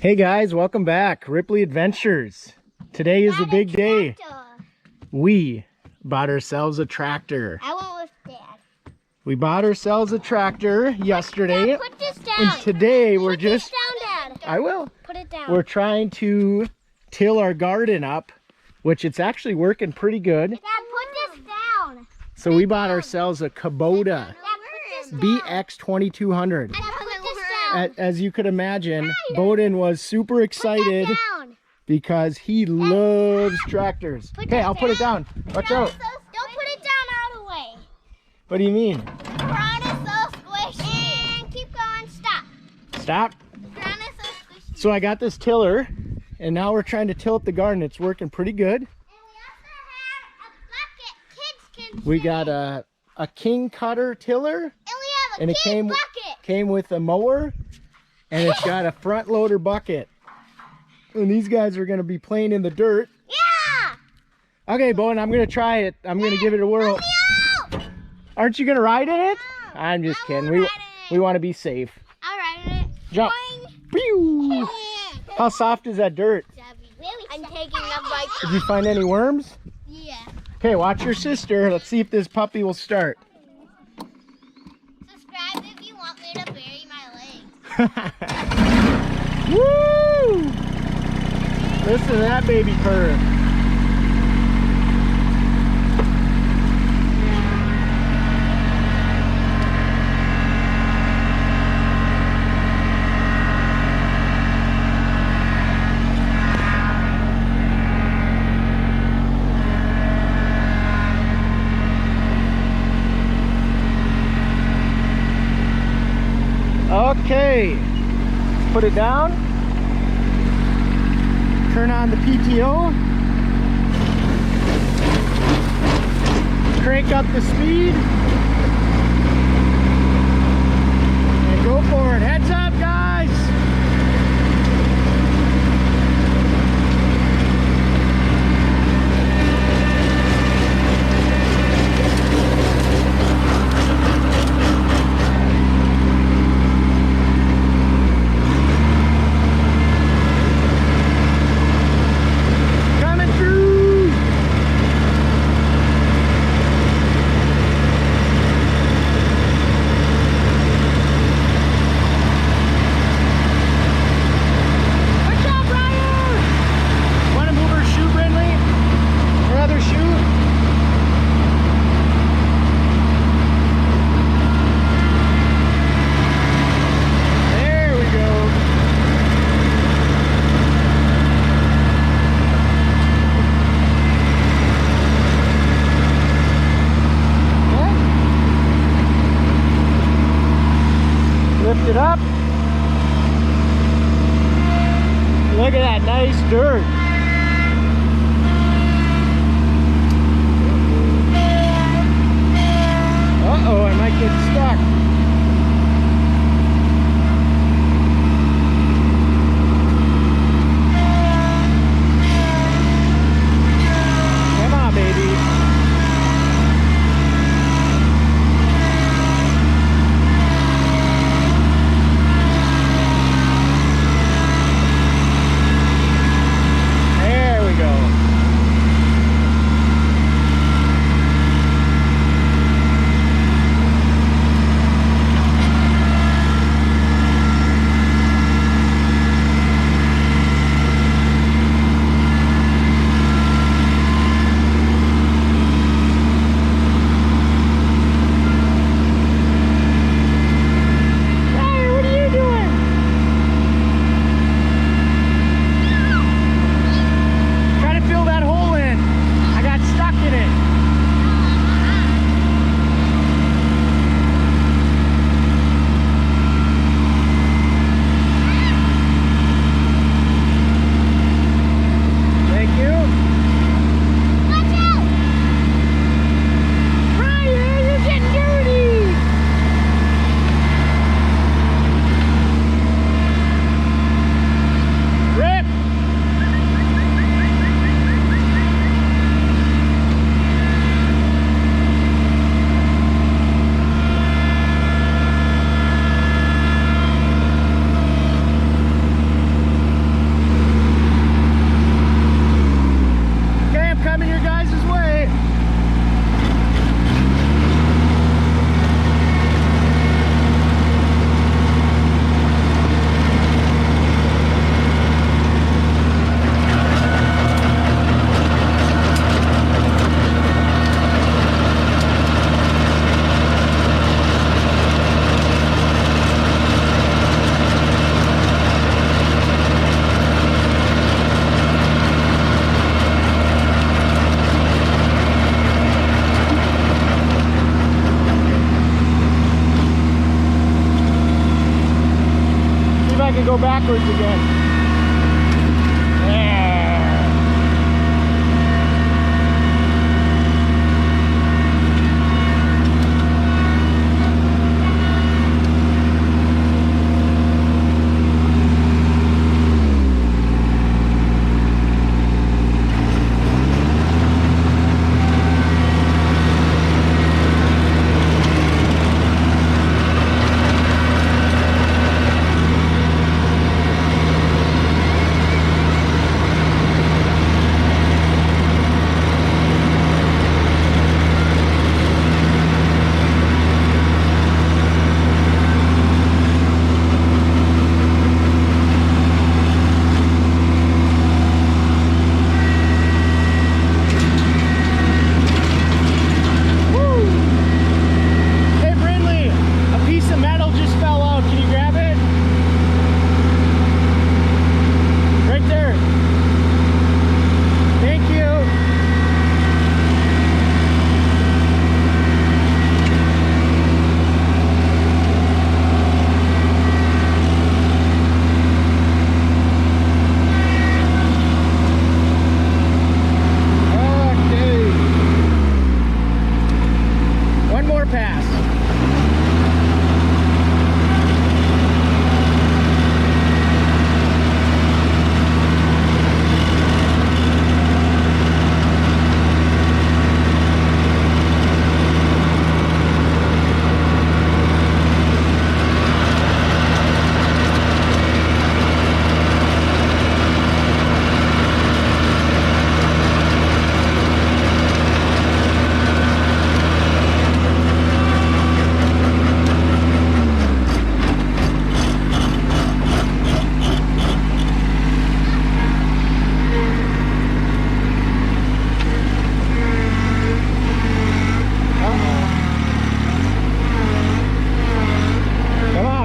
Hey guys, welcome back. Ripley Adventures. Today is the big day. We bought ourselves a tractor. I went with Dad. We bought ourselves a tractor yesterday. Dad, put this down. And today we're just... Put it down, Dad. I will. Put it down. We're trying to till our garden up, which it's actually working pretty good. Dad, put this down. So we bought ourselves a Kubota Dad, put this down. BX 2200. Dad, put this down. As you could imagine, Bowden was super excited Put that down. because he loves tractors. Put Okay, that I'll put it down. Watch Ground out. is don't put it down all the way. What do you mean? Ground is so squishy. And keep going. Stop. Stop. Ground is so squishy. So I got this tiller, and now we're trying to till up the garden. It's working pretty good. And we also have a bucket kids can We sit got in. a king cutter tiller, And we have a and it kid bucket. came with a mower, and it's got a front loader bucket. And these guys are gonna be playing in the dirt. Yeah. Okay, Bowen, I'm gonna try it. I'm gonna give it a whirl. Let me out. Aren't you gonna ride in it? No, I'm just I kidding. won't We ride in it. want to be safe. I'll ride in it. Jump. Pew! How soft is that dirt? I'm taking a bike. Did you find any worms? Yeah. Okay, watch your sister. Let's see if this puppy will start. Subscribe if you want me to bury my legs. Woo! Listen to that baby purr. Okay, put it down, turn on the PTO, crank up the speed, and go for it. Heads up, guys! Coming through! Watch out, Brian! Want to move her shoe, Brindley? Her other shoe? There we go. Lift it up. Look at that nice dirt. Uh-oh, I might get stuck. Come on, baby. There we go. can go backwards again. Yeah.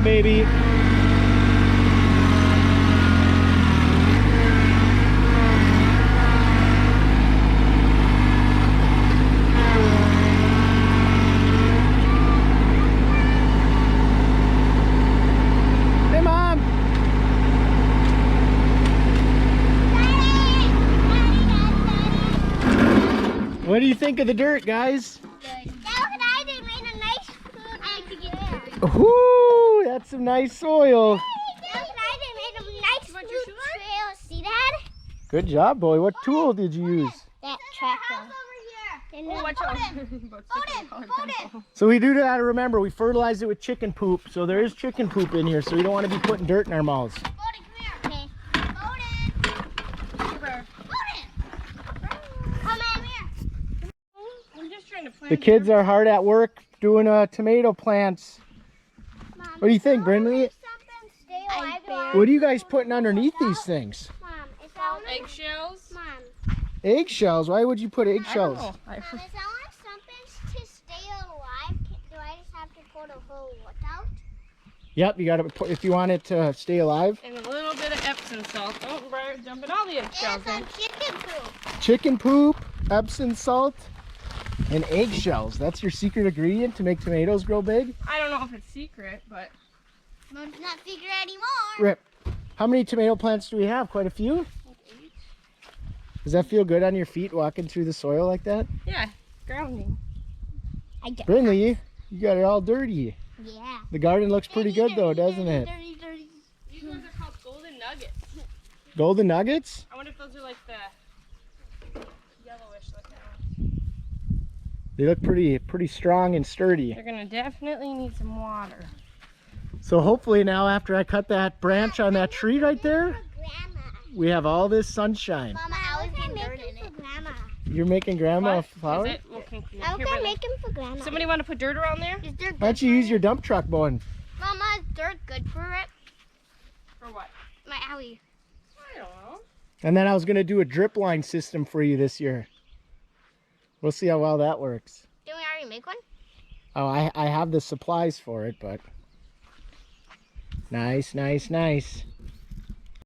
Baby. Hey, Mom. What do you think of the dirt, guys? Ooh, that's some nice soil. See that? Good job, boy. What tool did you use? That tractor. So we do that. Remember, we fertilize it with chicken poop. So there is chicken poop in here. So we don't want to be putting dirt in our mouths. The kids are hard at work doing tomato plants. What do you think, Brindley? What are you guys putting underneath these things? Eggshells? Eggshells? Why would you put eggshells? I don't know. If I want something to stay alive, do I just have to put a whole what out? Yep, you gotta put, if you want it to stay alive. And a little bit of Epsom salt. Oh, we're dumping all the eggshells in. Chicken poop. Chicken poop, Epsom salt, and eggshells. That's your secret ingredient to make tomatoes grow big? I don't know if it's secret, but... Well, it's not secret anymore. Rip. How many tomato plants do we have? Quite a few? Does that feel good on your feet walking through the soil like that? Yeah, grounding. Brindley, you got it all dirty. Yeah. The garden looks pretty good though, doesn't it? These ones are called golden nuggets. Golden nuggets? I wonder if those are like the yellowish looking ones. They look pretty strong and sturdy. They're gonna definitely need some water. So hopefully now after I cut that branch on that tree right there, we have all this sunshine. Mama, I was getting dirt in it. Grandma. You're making grandma a What? flower? Is it? Well, kinky. I was Here, gonna Brittany. make him for grandma. Somebody want to put dirt around there? Is dirt Why don't you use your dump truck, Bowen? Mama, is dirt good for it? For what? My owie. I don't know. And then I was gonna do a drip line system for you this year. We'll see how well that works. Didn't we already make one? Oh, I have the supplies for it, but nice, nice, nice.